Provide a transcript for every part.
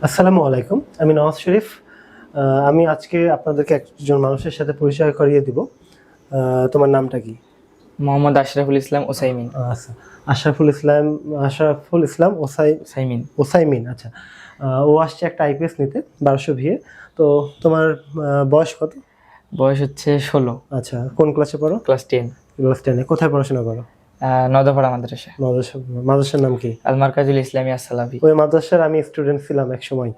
আসসালামু আলাইকুম। আমি নওয়াজ শরীফ। আমি আজকে আপনাদেরকে একজন মানুষের সাথে পরিচয় করিয়ে দিব। তোমার নামটা কি? মোহাম্মদ আশরাফুল ইসলাম ওসাইমিন। আচ্ছা, আশরাফুল ইসলাম। আশরাফুল ইসলাম সাইমিন। ওসাইমিন। আচ্ছা, ও আসছে একটা আইপিএস নিতে 1200 ভিএ। তো তোমার বয়স কত? বয়স হচ্ছে 16। আচ্ছা, কোন ক্লাসে পড়ো? ক্লাস 10। ক্লাস 10-এ। কোথায় পড়াশোনা করো? নদাপাড়া মাদ্রাসা। মাদ্রাসা। মাদ্রাসার নাম কি? আল মার্কাজুল ইসলামিয়া সালাফি। ওই মাদ্রাসার আমি স্টুডেন্ট ছিলাম এক সময়।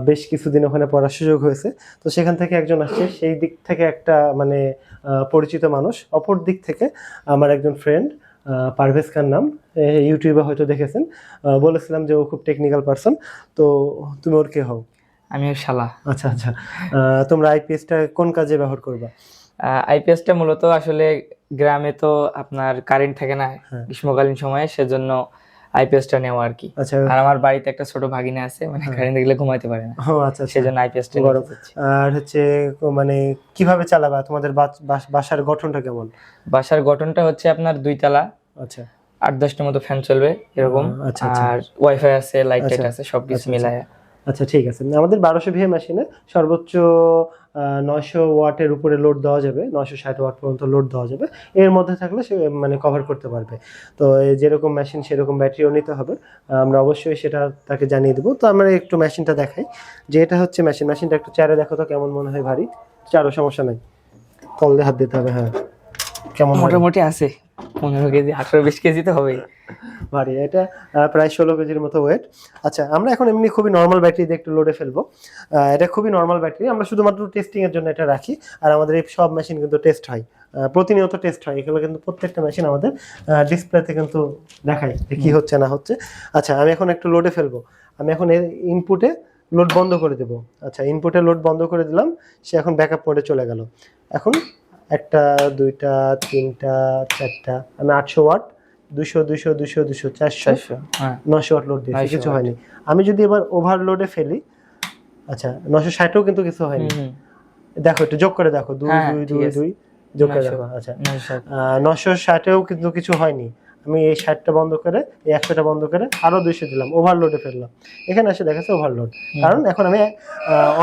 বেশ কিছুদিন ওখানে পড়ার সুযোগ হয়েছে। তো সেখান থেকে একজন আসছে, সেই দিক থেকে একটা মানে পরিচিত মানুষ। অপর দিক থেকে আমার একজন ফ্রেন্ড, পারভেজ খান নাম, ইউটিউবে হয়তো দেখেছেন। বলেছিলাম যে ও খুব টেকনিক্যাল পারসন। তো তুমি ওর কে হও? আমি ওর শালা। আচ্ছা আচ্ছা। তোমরা আইপিএসটা কোন কাজে ব্যবহার করবা? আইপিএসটা মূলত আসলে গ্রামে তো আপনার কারেন্ট থাকে না হ্যাঁ। গ্রীষ্মকালীন সময়ে, সেজন্য আইপিএসটা নেওয়া আর কি। আচ্ছা। আর আমার বাড়িতে একটা ছোট ভাগিনা আছে, মানে কারেন্ট থাকলে ঘুমাইতে পারে না, ও আচ্ছা আচ্ছা। সেজন্য আইপিএসটা বড়। নিতে চাচ্ছি। আর হচ্ছে মানে কিভাবে চালাবা? তোমাদের বাসার গঠনটা কেমন? বাসার গঠনটা হচ্ছে আপনার 2 তলা, আচ্ছা 8-10টা মতো ফ্যান চলবে এরকম। আচ্ছা আচ্ছা। আর ওয়াইফাই আছে, লাইট টাইট আচ্ছা আছে, সবকিছু আচ্ছা আচ্ছা। মিলায়। আচ্ছা ঠিক আছে। আমাদের 1200 ভিএ মেশিনে সর্বোচ্চ 900 ওয়াটের উপরে লোড দেওয়া যাবে, 960 ওয়াট পর্যন্ত লোড দেওয়া যাবে। এর মধ্যে থাকলে সে মানে কভার করতে পারবে। তো যেরকম মেশিন সেরকম ব্যাটারিও নিতে হবে। আমরা অবশ্যই সেটা তাকে জানিয়ে দেবো। তো আমরা একটু মেশিনটা দেখাই যে এটা হচ্ছে মেশিনটা একটু চারে দেখো তো কেমন মনে হয়। ভারী? চারও সমস্যা নাই, তল দিয়ে হাত দিতে হবে। হ্যাঁ, কেমন ভারী? মোটামুটি আছে 15 কেজি, 18-20 কেজি তো হবেই। ভারী। এটা প্রায় 16 কেজির মতো ওয়েট। আচ্ছা, আমরা এখন এমনি খুবই নর্মাল ব্যাটারি দিয়ে একটু লোডে ফেলবো। এটা খুবই নর্মাল ব্যাটারি, আমরা শুধুমাত্র টেস্টিং এর জন্য এটা রাখি। আর আমাদের এই সব মেশিন কিন্তু টেস্ট হয়, প্রতিনিয়ত টেস্ট হয় এগুলো, কিন্তু প্রত্যেকটা মেশিন আমাদের ডিসপ্লেতে কিন্তু দেখায় যে কি হচ্ছে না হচ্ছে। আচ্ছা, আমি এখন একটু লোডে ফেলবো। আমি এখন ইনপুটে লোড বন্ধ করে দেবো। আচ্ছা, ইনপুটে লোড বন্ধ করে দিলাম, সে এখন ব্যাকআপ মোডে চলে গেল। এখন একটা, দুইটা, তিনটা, চারটা, আমি 800 ওয়াট, 200 200 200 200 400 হ্যাঁ 900 ওয়াট লোড দিয়েছি, 900 কিছু ওয়াট। হয়নি। আমি যদি এবার ওভারলোডে ফেলি, আচ্ছা 960ও কিন্তু কিছু হয়নি। দেখো একটু যোগ করে দেখো, 2 হ্যাঁ, 2 ঠিক 2 আছে। 2 যোগ করে 900 দেখো। আচ্ছা 960। 960এও কিন্তু কিছু হয়নি। আমি এই 60টা বন্ধ করে, এই 100টা বন্ধ করে আরো 200 দিলাম, ওভারলোডে ফেললাম। এখানে এসে দেখাচ্ছে ওভারলোড, কারণ এখন আমি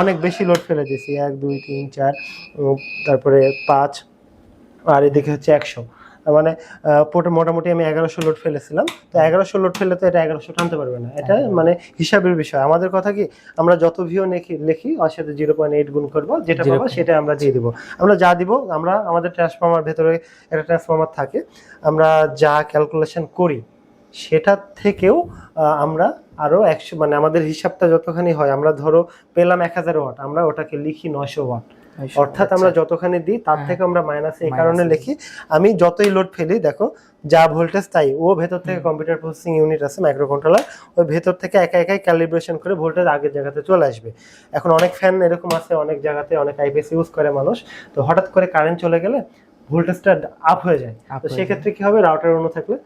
অনেক বেশি লোড ফেলে দিয়েছি। 1 2 3 4, তারপরে 5, আর এদিকে হচ্ছে 100। মানে মোটামুটি আমি 1100 লোড ফেলেছিলাম। তো 1100 লোড ফেলে তো এটা 1100 টানতে পারবে না, এটা মানে হিসাবের বিষয়। আমাদের কথা কি, আমরা যত ভিও লিখি ওর সাথে 0.8 গুণ করবো, যেটা পাবো সেটা আমরা দিয়ে দিব। আমরা যা দিব, আমরা আমাদের ট্রান্সফরমার ভেতরে একটা ট্রান্সফরমার থাকে, আমরা যা ক্যালকুলেশন করি সেটা থেকেও আমরা আরো 100, মানে আমাদের হিসাবটা যতখানি হয়, আমরা ধরো পেলাম 1000 ওয়াট, আমরা ওটাকে লিখি 900 ওয়াট। অর্থাৎ আমরা যতখানি দিই তার থেকে আমরা মাইনাস এই কারণে লিখি, আমি যতই লোড ফেলি দেখো যা ভোল্টেজ তাই ও ভেতর থেকে কম্পিউটার প্রসেসিং ইউনিট আছে, মাইক্রো কন্ট্রোলার, ওই ভেতর থেকে একা একাই ক্যালিব্রেশন করে ভোল্টেজ আগের জায়গাতে চলে আসবে। এখন অনেক ফ্যান এরকম আছে, অনেক জায়গাতে অনেক আইপিএস ইউজ করে মানুষ, তো হঠাৎ করে কারেন্ট চলে গেলে ভোল্টেজটা আপ হয়ে যায়। তো সেক্ষেত্রে কি হবে, রাউটার অন্য থাকলে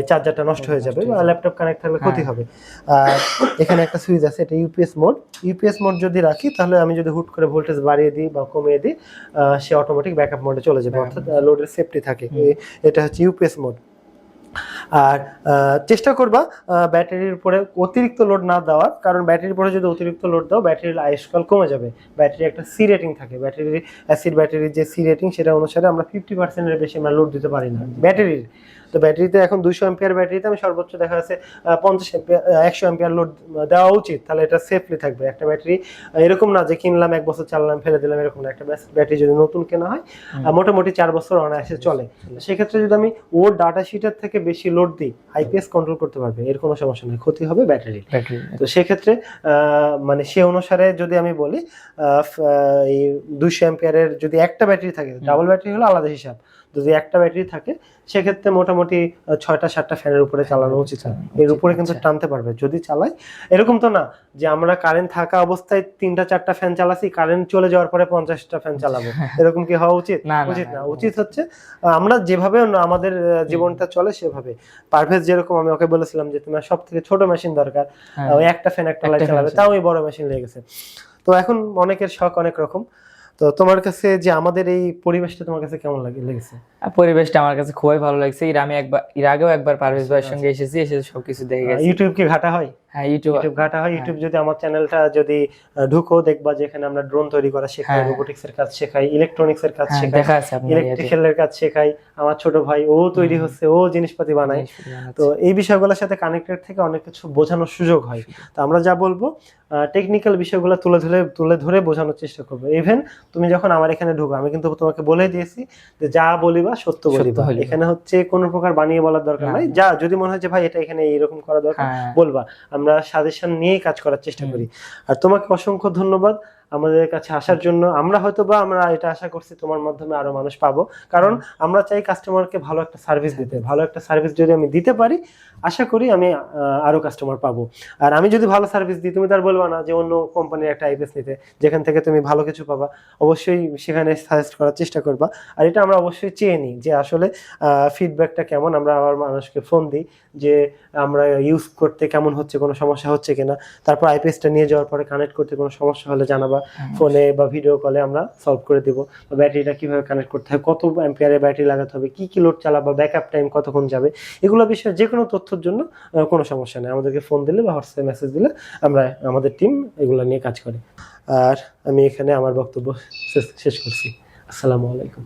চার্জারটা নষ্ট হয়ে যাবে, বা ল্যাপটপ কানেক্ট থাকলে ক্ষতি হবে। আর এখানে একটা সুইচ আছে, এটা ইউপিএস মোড। ইউপিএস মোড যদি রাখি, তাহলে আমি যদি হুট করে ভোল্টেজ বাড়িয়ে দিই বা কমিয়ে দিই, সে অটোমেটিক ব্যাকআপ মোডে চলে যাবে, অর্থাৎ লোডের সেফটি থাকে। এটা হচ্ছে ইউপিএস মোড। আর চেষ্টা করবা ব্যাটারির উপরে অতিরিক্ত লোড না দেওয়ার, কারণ ব্যাটারির উপরে যদি অতিরিক্ত লোড দাও ব্যাটারির আয়ুষ্কাল কমে যাবে। ব্যাটারি একটা সি রেটিং থাকে, ব্যাটারির অ্যাসিড ব্যাটারির যে সি রেটিং, সেটা অনুসারে আমরা 50%-এর বেশি আমরা লোড দিতে পারি না ব্যাটারির। তো ব্যাটারিতে এখন 200 অ্যাম্পিয়ার ব্যাটারিতে আমি সর্বোচ্চ দেখা যাচ্ছে 50 অ্যাম্পিয়ার 100 অ্যাম্পিয়ার লোড দেওয়া উচিত, তাহলে এটা সেফলি থাকবে। একটা ব্যাটারি এরকম না যে কিনলাম 1 বছর চালালাম ফেলে দিলাম, এরকম না। একটা ব্যাটারি যদি নতুন কেনা হয় মোটামুটি 4 বছর অনায়াসে চলে। সেক্ষেত্রে যদি আমি ওর ডাটা শিটের থেকে বেশি লোড দিই, আইপিএস কন্ট্রোল করতে পারবে, এর কোনো সমস্যা নেই, ক্ষতি হবে ব্যাটারি। তো সেক্ষেত্রে মানে সে অনুসারে যদি আমি বলি, এই 200 অ্যাম্পিয়ারের যদি একটা ব্যাটারি থাকে, ডাবল ব্যাটারি হলে আলাদা হিসাব, যদি একটা ব্যাটারি থাকে সেক্ষেত্রে মোটামুটি 6টা-7টা ফ্যানের উপরে চালানো উচিত। এর উপরে কিন্তু টানতে পারবে যদি চালাই। এরকম তো না যে আমরা কারেন্ট থাকা অবস্থায় 3টা-4টা ফ্যান চালাচ্ছি, কারেন্ট চলে যাওয়ার পরে 50টা ফ্যান চালাবো, এরকম কি হওয়া উচিত? উচিত না। উচিত হচ্ছে আমরা যেভাবে আমাদের জীবনটা চলে সেভাবে। পারভেজ যেরকম, আমি ওকে বলেছিলাম যে তোমার সব থেকে ছোট মেশিন দরকার, ওই একটা ফ্যান একটা লাইট চালাবে, তাও ওই বড় মেশিন লেগে গেছে। তো এখন অনেকের শখ অনেক রকম। তো তোমার কাছে যে আমাদের এই পরিবেশটা তোমার কাছে কেমন লেগেছে? পরিবেশটা আমার কাছে খুবই ভালো লাগছে। এর আগেও একবার পারভেজ ভাইয়ের সঙ্গে এসে সবকিছু দেখে গেছি। ইউটিউব কি ঘাটা হয়? হ্যাঁ, ইউটিউব ঘাটা হয়। ইউটিউব যদি আমার চ্যানেলটা যদি ঢুকো, দেখবা যে এখানে আমরা ড্রোন তৈরি করা শেখাই, রোবোটিক্স এর কাজ শেখাই, ইলেকট্রনিক্স এর কাজ শেখাই, দেখা আছে আপনার ইলেকট্রিক্যাল এর কাজ শেখাই। আমার ছোট ভাই ও তৈরি হচ্ছে, ও জিনিসপাতি বানায়। তো এই বিষয়গুলোর সাথে কানেক্টেড থেকে অনেক কিছু বোঝানোর সুযোগ হয়। তো আমরা যা বলবো টেকনিক্যাল বিষয়গুলো তুলে ধরে বোঝানোর চেষ্টা করবো। ইভেন তুমি যখন আমার এখানে ঢুকো, আমি কিন্তু তোমাকে বলে দিয়েছি যে যা বলিবা সত্য বলিবা। এখানে হচ্ছে কোনো প্রকার বানিয়ে বলার দরকার নাই। যা যদি মনে হয় যে ভাই এটা এখানে এইরকম করা দরকার, বলবা। আমরা সাজেশন নিয়েই কাজ করার চেষ্টা করি। আর তোমাকে অসংখ্য ধন্যবাদ আমাদের কাছে আসার জন্য। আমরা এটা আশা করছি তোমার মাধ্যমে আরো মানুষ পাবো, কারণ আমরা চাই কাস্টমারকে ভালো একটা সার্ভিস দিতে। ভালো একটা সার্ভিস যদি আমি দিতে পারি, আশা করি আমি আরো কাস্টমার পাবো। আর আমি যদি ভালো সার্ভিস দিই, তুমি তার বলবা না যে অন্য কোম্পানির একটা আইপিএস নিতে, যেখান থেকে তুমি ভালো কিছু পাবা। অবশ্যই সেখানে সাজেস্ট করার চেষ্টা করবা। আর এটা আমরা অবশ্যই চেয়ে নিই যে আসলে ফিডব্যাকটা কেমন। আমরা আবার মানুষকে ফোন দিই যে আমরা ইউজ করতে কেমন হচ্ছে, কোনো সমস্যা হচ্ছে কিনা। তারপর আইপিএসটা নিয়ে যাওয়ার পরে কানেক্ট করতে কোনো সমস্যা হলে জানাবা, ফোনে বা ভিডিও কলে আমরা সলভ করে দিব। ব্যাটারিটা কিভাবে কানেক্ট করতে হয়, কত অ্যাম্পিয়ারের ব্যাটারি লাগাতে হবে, কি লোড চালাবা, ব্যাকআপ টাইম কতক্ষণ যাবে, এগুলো বিষয়ে যে কোনো তথ্যের জন্য কোনো সমস্যা নেই। আমাদেরকে ফোন দিলে বা হোয়াটসঅ্যাপ মেসেজ দিলে আমাদের টিম এগুলো নিয়ে কাজ করে। আর আমি এখানে আমার বক্তব্য শেষ করছি। আসসালামু আলাইকুম।